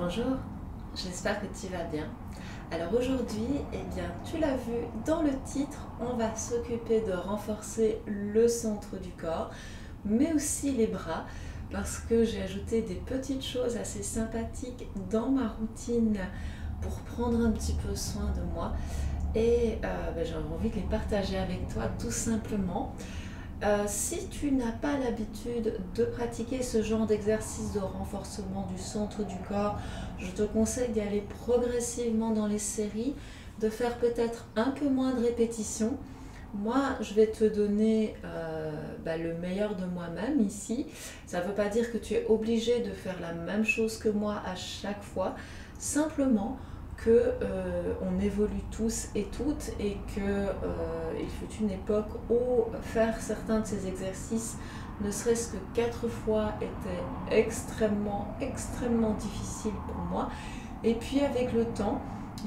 Bonjour, j'espère que tu vas bien. Alors aujourd'hui, tu l'as vu dans le titre, on va s'occuper de renforcer le centre du corps, mais aussi les bras, parce que j'ai ajouté des petites choses assez sympathiques dans ma routine pour prendre un petit peu soin de moi. Et j'avais envie de les partager avec toi tout simplement. Si tu n'as pas l'habitude de pratiquer ce genre d'exercice de renforcement du centre du corps, je te conseille d'y aller progressivement dans les séries, de faire peut-être un peu moins de répétitions. Moi, je vais te donner le meilleur de moi-même ici. Ça ne veut pas dire que tu es obligé de faire la même chose que moi à chaque fois, simplement qu'on évolue tous et toutes et qu'il fut une époque où faire certains de ces exercices, ne serait-ce que 4 fois, était extrêmement difficile pour moi. Et puis avec le temps,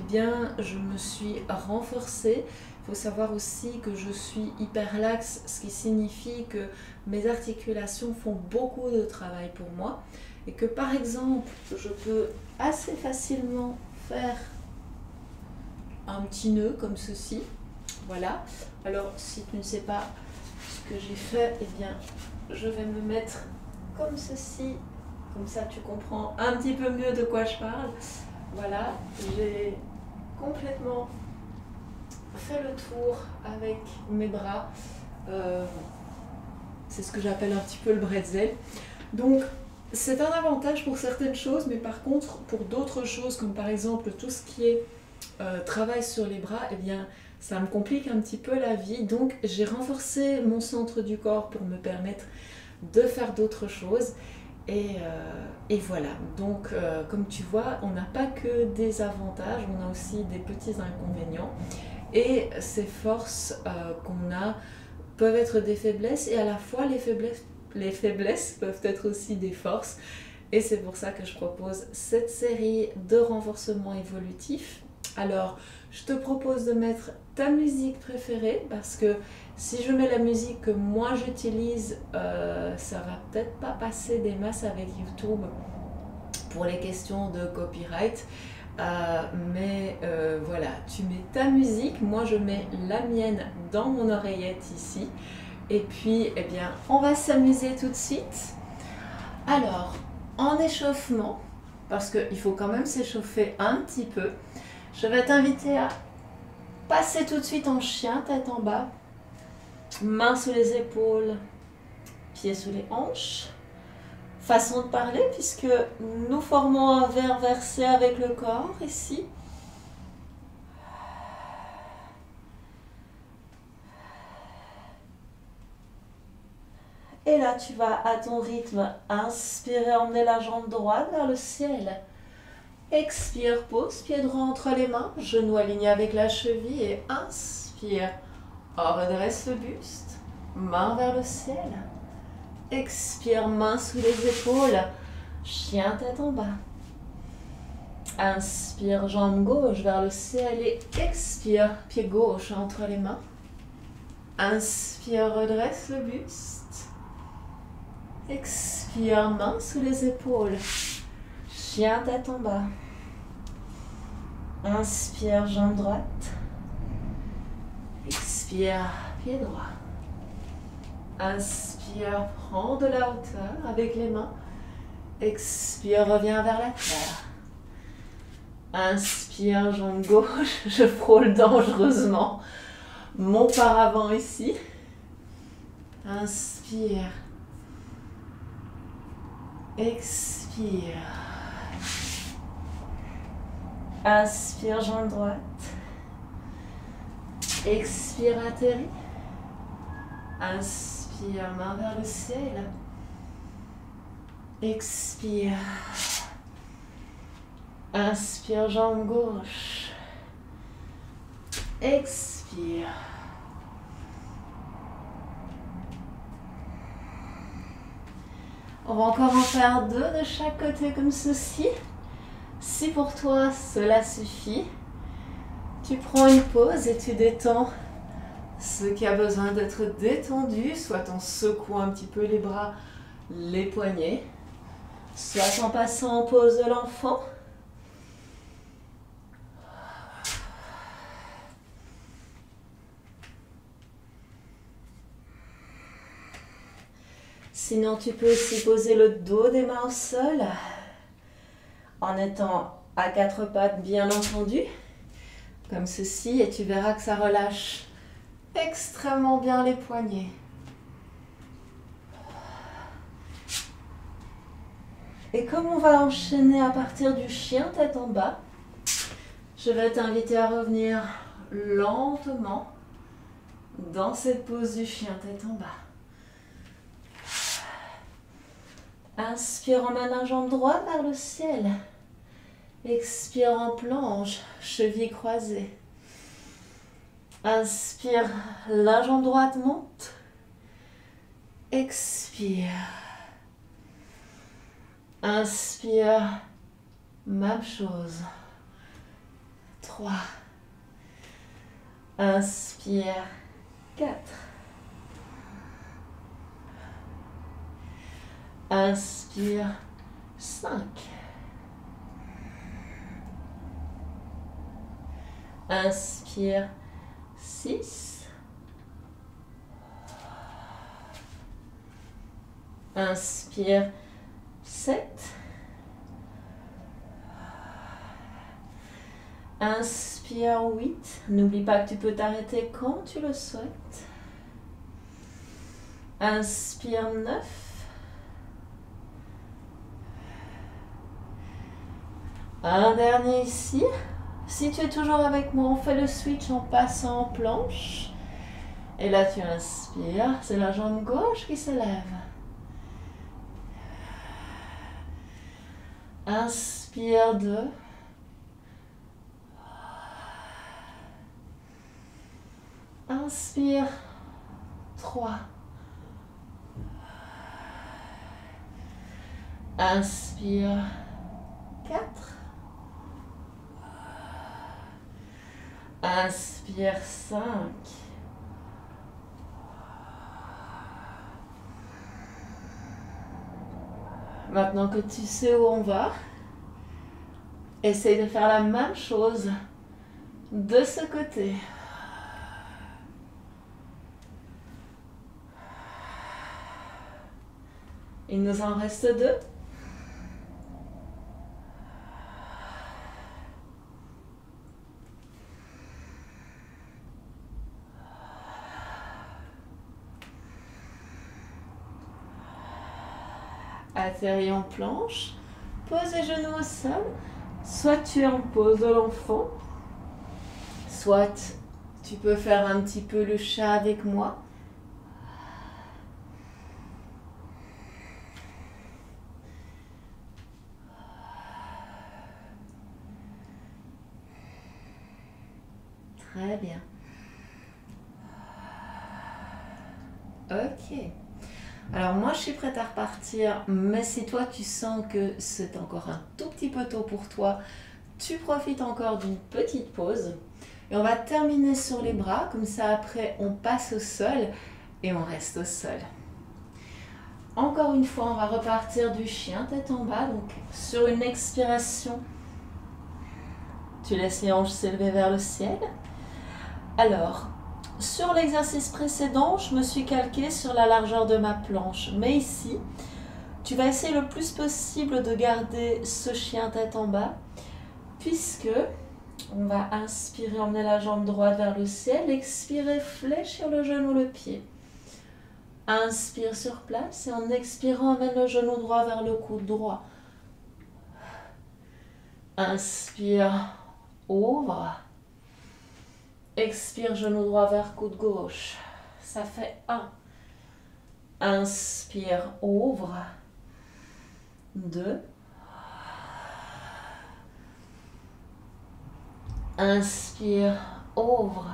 je me suis renforcée. Il faut savoir aussi que je suis hyperlaxe, ce qui signifie que mes articulations font beaucoup de travail pour moi et que par exemple, je peux assez facilement faire un petit nœud comme ceci. Voilà. Alors si tu ne sais pas ce que j'ai fait, je vais me mettre comme ceci. Comme ça tu comprends un petit peu mieux de quoi je parle. Voilà, j'ai complètement fait le tour avec mes bras. C'est ce que j'appelle un petit peu le bretzel. Donc c'est un avantage pour certaines choses, mais par contre pour d'autres choses, comme par exemple tout ce qui est travail sur les bras, ça me complique un petit peu la vie. Donc j'ai renforcé mon centre du corps pour me permettre de faire d'autres choses. Et voilà, donc comme tu vois, on n'a pas que des avantages, on a aussi des petits inconvénients. Et ces forces qu'on a peuvent être des faiblesses, et à la fois les faiblesses peuvent être aussi des forces. Et c'est pour ça que je propose cette série de renforcement évolutif. Alors, je te propose de mettre ta musique préférée, parce que si je mets la musique que moi j'utilise, ça va peut-être pas passer des masses avec YouTube pour les questions de copyright. Voilà, tu mets ta musique, moi je mets la mienne dans mon oreillette ici. Et puis, on va s'amuser tout de suite. Alors, en échauffement, parce qu'il faut quand même s'échauffer un petit peu, je vais t'inviter à passer tout de suite en chien, tête en bas, mains sous les épaules, pieds sous les hanches. Façon de parler, puisque nous formons un V inversé avec le corps ici. Et là, tu vas à ton rythme inspirer, emmener la jambe droite vers le ciel. Expire, pose, pied droit entre les mains, genou aligné avec la cheville et inspire. Redresse le buste, main vers le ciel. Expire, main sous les épaules, chien tête en bas. Inspire, jambe gauche vers le ciel et expire, pied gauche entre les mains. Inspire, redresse le buste. Expire, main sous les épaules, chien tête en bas. Inspire, jambe droite. Expire, pied droit. Inspire, prends de la hauteur avec les mains. Expire, reviens vers la terre. Inspire, jambe gauche. Je frôle dangereusement mon paravent ici. Inspire. Expire. Inspire, jambe droite. Expire, atterris. Inspire, main vers le ciel. Expire. Inspire, jambe gauche. Expire. On va encore en faire 2 de chaque côté comme ceci. Si pour toi cela suffit, tu prends une pause et tu détends ce qui a besoin d'être détendu, soit en secouant un petit peu les bras, les poignets, soit en passant en pose de l'enfant, Sinon, tu peux aussi poser le dos des mains au sol en étant à quatre pattes, bien entendu, comme ceci, et tu verras que ça relâche extrêmement bien les poignets. Et comme on va enchaîner à partir du chien tête en bas, je vais t'inviter à revenir lentement dans cette pose du chien tête en bas. Inspire, emmène la jambe droite vers le ciel. Expire en planche, cheville croisée. Inspire, la jambe droite monte. Expire. Inspire, même chose. 3. Inspire, 4. Inspire, 5. Inspire, 6. Inspire, 7. Inspire, 8. N'oublie pas que tu peux t'arrêter quand tu le souhaites. Inspire, 9. Un dernier ici. Si tu es toujours avec moi, on fait le switch en passant en planche. Et là, tu inspires. C'est la jambe gauche qui se lève. Inspire 2. Inspire 3. Inspire 4. Inspire 5. Maintenant que tu sais où on va, essaye de faire la même chose de ce côté. Il nous en reste 2. Atterris en planche, pose les genoux au sol, soit tu es en pose de l'enfant, soit tu peux faire un petit peu le chat avec moi. Très bien. Ok. Alors moi je suis prête à repartir, mais si toi tu sens que c'est encore un tout petit peu tôt pour toi, tu profites encore d'une petite pause. Et on va terminer sur les bras, comme ça après on passe au sol et on reste au sol. Encore une fois, on va repartir du chien tête en bas, donc sur une expiration, tu laisses les hanches s'élever vers le ciel. Alors, sur l'exercice précédent, je me suis calquée sur la largeur de ma planche. Mais ici, tu vas essayer le plus possible de garder ce chien tête en bas, puisque on va inspirer, emmener la jambe droite vers le ciel, expirer, fléchir le genou, le pied. Inspire sur place et en expirant, emmène le genou droit vers le coude droit. Inspire, ouvre. Expire, genou droit vers coude gauche. Ça fait 1. Inspire, ouvre. 2. Inspire, ouvre.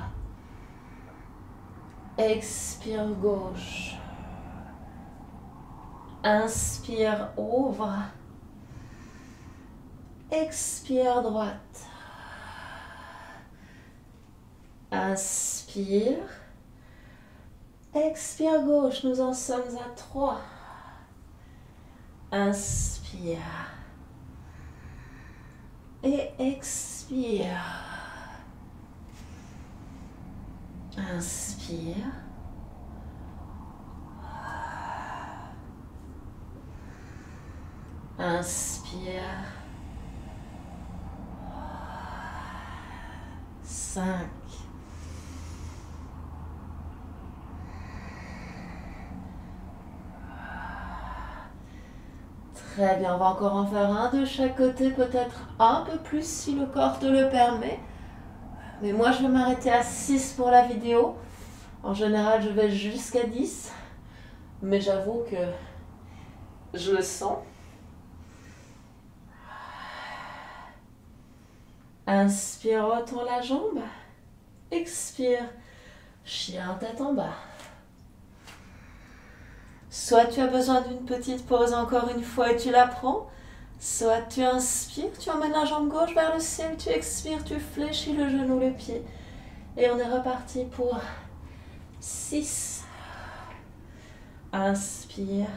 Expire, gauche. Inspire, ouvre. Expire, droite. Inspire. Expire, gauche. Nous en sommes à 3. Inspire. Et expire. Inspire. Inspire. 5. Très bien, on va encore en faire un de chaque côté, peut-être un peu plus si le corps te le permet. Mais moi, je vais m'arrêter à 6 pour la vidéo. En général, je vais jusqu'à 10. Mais j'avoue que je le sens. Inspire, retourne la jambe. Expire, chien tête en bas. Soit tu as besoin d'une petite pause encore une fois et tu la prends. Soit tu inspires, tu emmènes la jambe gauche vers le ciel, tu expires, tu fléchis le genou, le pied. Et on est reparti pour 6. Inspire.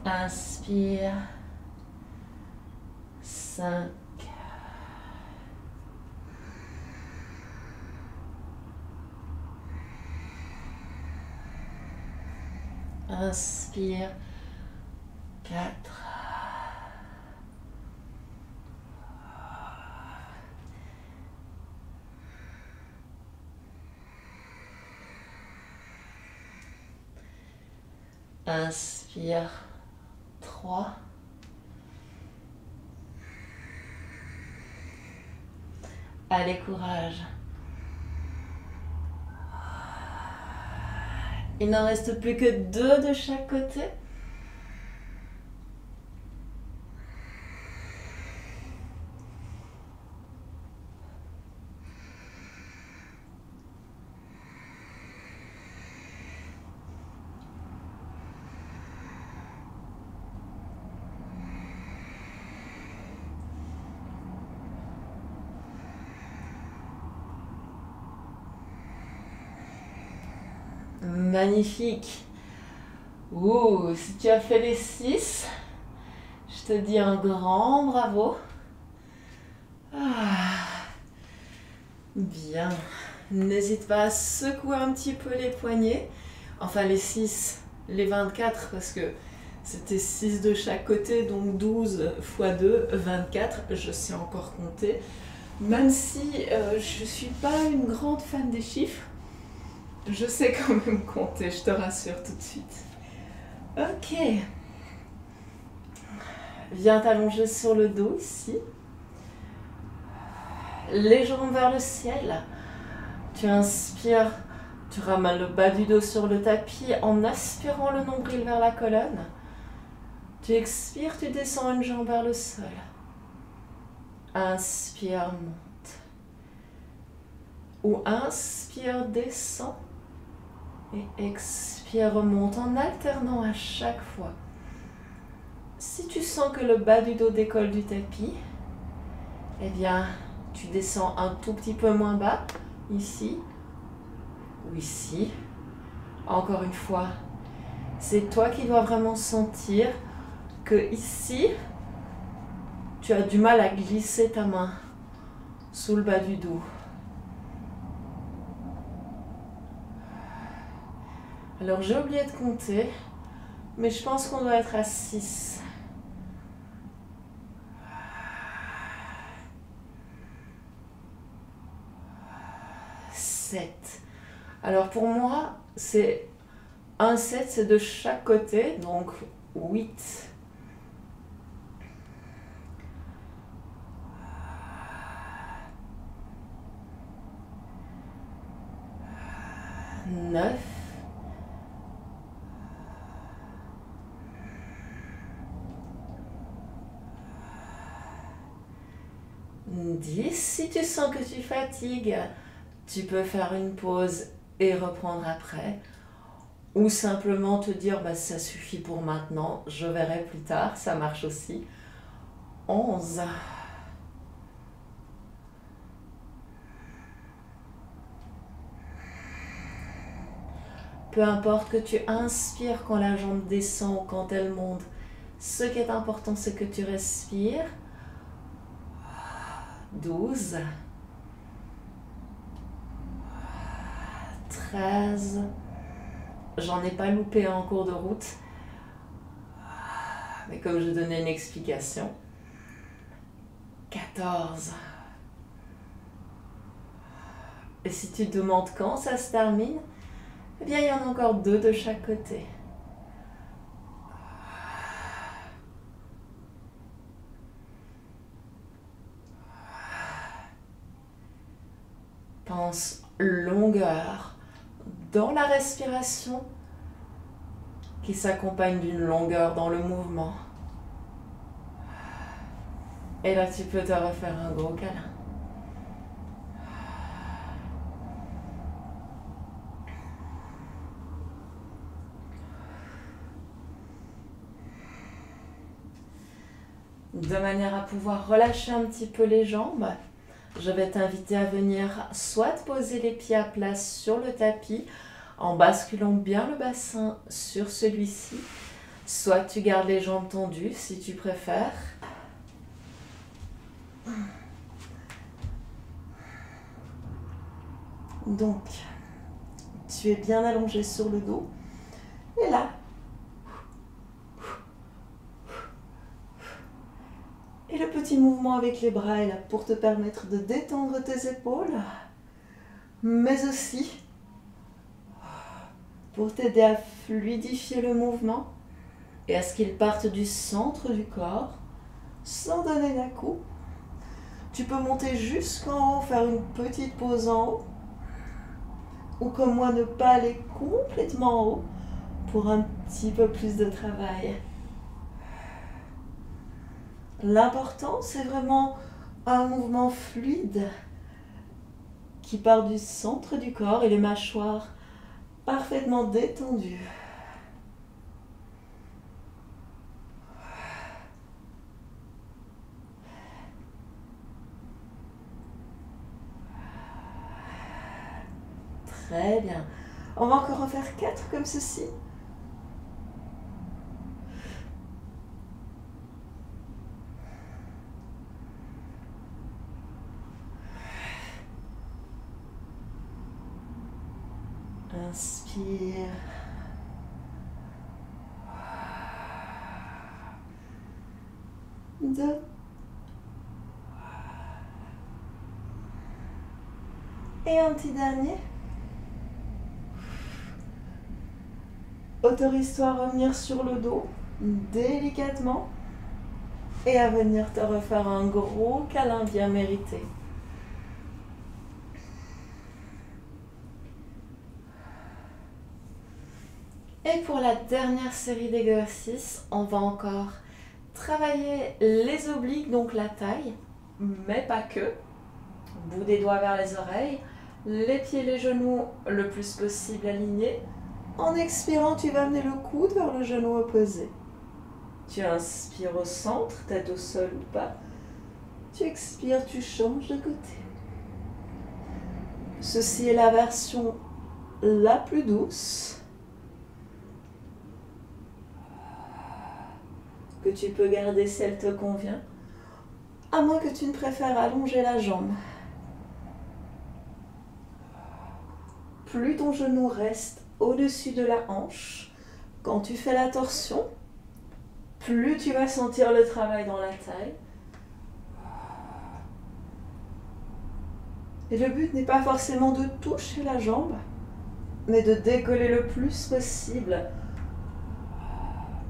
Inspire. 5. Inspire. 4. Inspire. 3. Allez, courage. Il n'en reste plus que 2 de chaque côté. Magnifique. Ouh, si tu as fait les 6, je te dis un grand bravo. Bien. N'hésite pas à secouer un petit peu les poignets. Enfin les 6, les 24 parce que c'était 6 de chaque côté, donc 12 x 2, 24. Je sais encore compter. Même si je ne suis pas une grande fan des chiffres, je sais quand même compter, je te rassure tout de suite. Ok. Viens t'allonger sur le dos ici. Les jambes vers le ciel. Tu inspires, tu ramènes le bas du dos sur le tapis en aspirant le nombril vers la colonne. Tu expires, tu descends une jambe vers le sol. Inspire, monte. Ou inspire, descend. Et expire, remonte en alternant à chaque fois. Si tu sens que le bas du dos décolle du tapis, eh bien, tu descends un tout petit peu moins bas, ici ou ici. Encore une fois, c'est toi qui dois vraiment sentir que ici, tu as du mal à glisser ta main sous le bas du dos. Alors j'ai oublié de compter, mais je pense qu'on doit être à 6. Alors pour moi, c'est un 7, c'est de chaque côté, donc 8. 9. 10. Si tu sens que tu fatigues, tu peux faire une pause et reprendre après. Ou simplement te dire, bah, ça suffit pour maintenant, je verrai plus tard, ça marche aussi. 11. Peu importe que tu inspires quand la jambe descend ou quand elle monte, ce qui est important, c'est que tu respires. 12. 13. J'en ai pas loupé un en cours de route. Mais comme je donnais une explication. 14. Et si tu te demandes quand ça se termine, eh bien il y en a encore 2 de chaque côté. Pense longueur dans la respiration qui s'accompagne d'une longueur dans le mouvement. Et là, tu peux te refaire un gros câlin. De manière à pouvoir relâcher un petit peu les jambes, je vais t'inviter à venir soit poser les pieds à plat sur le tapis en basculant bien le bassin sur celui-ci, soit tu gardes les jambes tendues si tu préfères. Donc, tu es bien allongé sur le dos. Et là, et le petit mouvement avec les bras est là pour te permettre de détendre tes épaules, mais aussi pour t'aider à fluidifier le mouvement et à ce qu'il parte du centre du corps sans donner d'à-coup. Tu peux monter jusqu'en haut, faire une petite pause en haut, ou comme moi ne pas aller complètement en haut pour un petit peu plus de travail. L'important, c'est vraiment un mouvement fluide qui part du centre du corps et les mâchoires parfaitement détendues. Très bien. On va encore en faire 4 comme ceci. Inspire. Deux. Et un petit dernier. Autorise-toi à revenir sur le dos délicatement et à venir te refaire un gros câlin bien mérité. Et pour la dernière série d'exercices, on va encore travailler les obliques, donc la taille, mais pas que. Bout des doigts vers les oreilles, les pieds et les genoux le plus possible alignés. En expirant, tu vas amener le coude vers le genou opposé. Tu inspires au centre, tête au sol ou pas. Tu expires, tu changes de côté. Ceci est la version la plus douce que tu peux garder si elle te convient, à moins que tu ne préfères allonger la jambe. Plus ton genou reste au-dessus de la hanche, quand tu fais la torsion, plus tu vas sentir le travail dans la taille. Et le but n'est pas forcément de toucher la jambe, mais de décoller le plus possible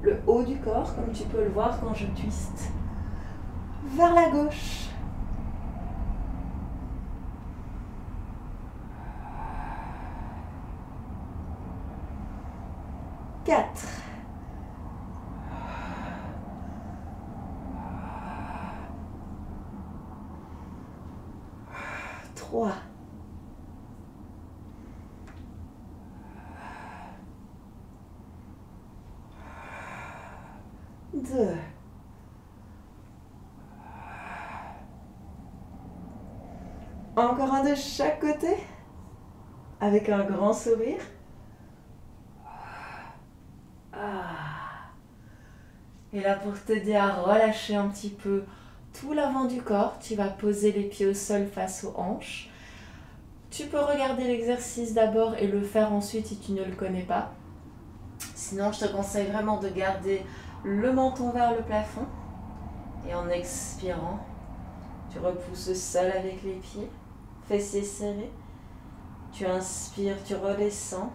le haut du corps, comme tu peux le voir quand je twiste, vers la gauche. Quatre. Trois. Deux. Encore un de chaque côté, avec un grand sourire. Et là, pour t'aider à relâcher un petit peu tout l'avant du corps, tu vas poser les pieds au sol face aux hanches. Tu peux regarder l'exercice d'abord et le faire ensuite si tu ne le connais pas. Sinon, je te conseille vraiment de garder le menton vers le plafond. Et en expirant, tu repousses le sol avec les pieds, fessiers serrés. Tu inspires, tu redescends.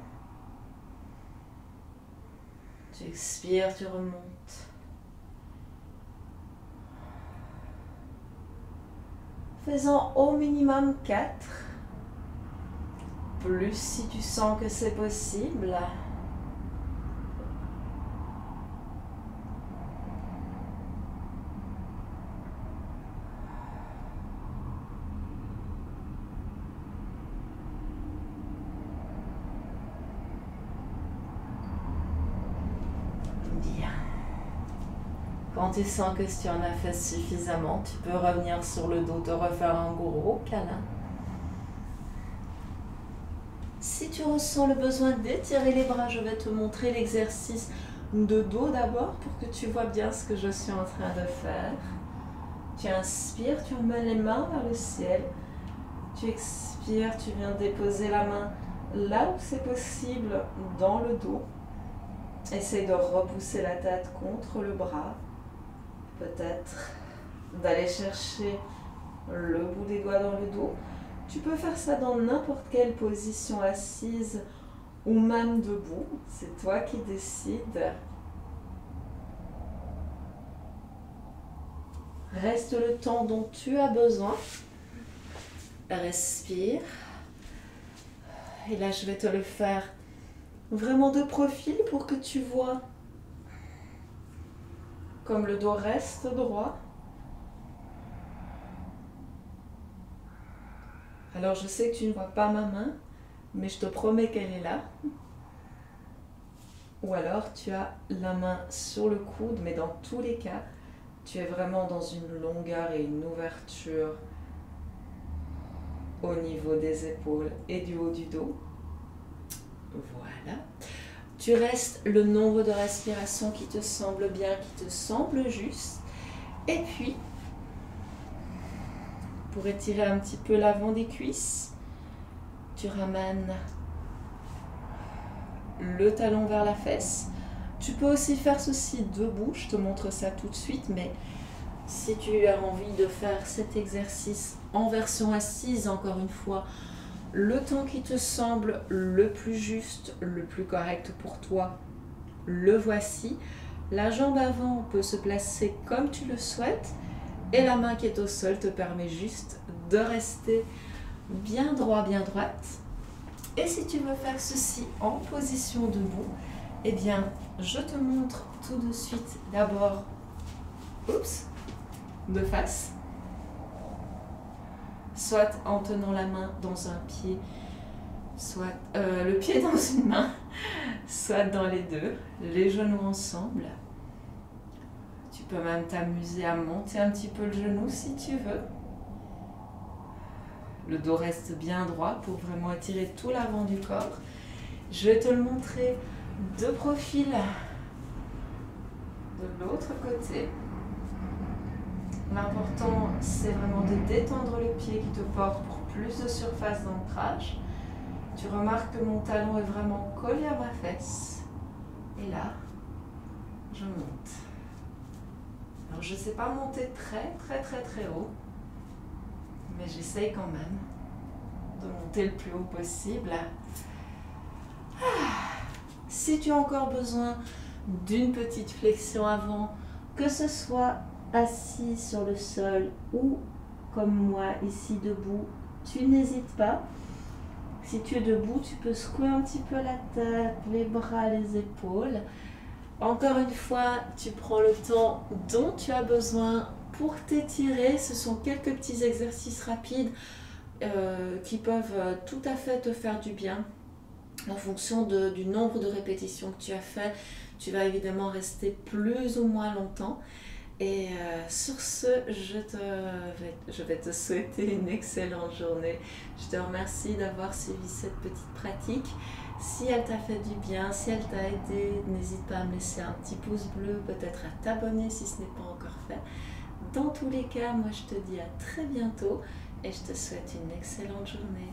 Tu expires, tu remontes. Fais-en au minimum 4. Plus si tu sens que c'est possible. Bien. Quand tu sens que tu en as fait suffisamment, tu peux revenir sur le dos, te refaire un gros câlin. Si tu ressens le besoin d'étirer les bras, je vais te montrer l'exercice de dos d'abord pour que tu vois bien ce que je suis en train de faire. Tu inspires, tu emmènes les mains vers le ciel. Tu expires, tu viens déposer la main là où c'est possible dans le dos. Essaye de repousser la tête contre le bras. Peut-être d'aller chercher le bout des doigts dans le dos. Tu peux faire ça dans n'importe quelle position assise ou même debout. C'est toi qui décides. Reste le temps dont tu as besoin. Respire. Et là, je vais te le faire vraiment de profil pour que tu vois comme le dos reste droit. Alors, je sais que tu ne vois pas ma main, mais je te promets qu'elle est là. Ou alors, tu as la main sur le coude, mais dans tous les cas, tu es vraiment dans une longueur et une ouverture au niveau des épaules et du haut du dos. Voilà. Tu restes le nombre de respirations qui te semble bien, qui te semble juste. Et puis, pour étirer un petit peu l'avant des cuisses, tu ramènes le talon vers la fesse. Tu peux aussi faire ceci debout, je te montre ça tout de suite, mais si tu as envie de faire cet exercice en version assise, encore une fois, le temps qui te semble le plus juste, le plus correct pour toi, le voici. La jambe avant peut se placer comme tu le souhaites et la main qui est au sol te permet juste de rester bien droit, bien droite. Et si tu veux faire ceci en position debout, eh bien, je te montre tout de suite d'abord, de face, soit en tenant la main dans un pied, soit le pied dans une main, soit dans les deux, les genoux ensemble. Tu peux même t'amuser à monter un petit peu le genou si tu veux. Le dos reste bien droit pour vraiment étirer tout l'avant du corps. Je vais te le montrer de profil de l'autre côté. L'important, c'est vraiment de détendre le pied qui te porte pour plus de surface d'ancrage. Tu remarques que mon talon est vraiment collé à ma fesse. Et là, je monte. Alors, je ne sais pas monter très haut, mais j'essaye quand même de monter le plus haut possible. Si tu as encore besoin d'une petite flexion avant, que ce soit assis sur le sol ou comme moi ici debout, tu n'hésites pas. Si tu es debout, tu peux secouer un petit peu la tête, les bras, les épaules. Encore une fois, tu prends le temps dont tu as besoin pour t'étirer. Ce sont quelques petits exercices rapides qui peuvent tout à fait te faire du bien. En fonction du nombre de répétitions que tu as fait, tu vas évidemment rester plus ou moins longtemps. Et sur ce, je vais te souhaiter une excellente journée. Je te remercie d'avoir suivi cette petite pratique. Si elle t'a fait du bien, si elle t'a aidé, n'hésite pas à me laisser un petit pouce bleu, peut-être à t'abonner si ce n'est pas encore fait. Dans tous les cas, moi je te dis à très bientôt et je te souhaite une excellente journée.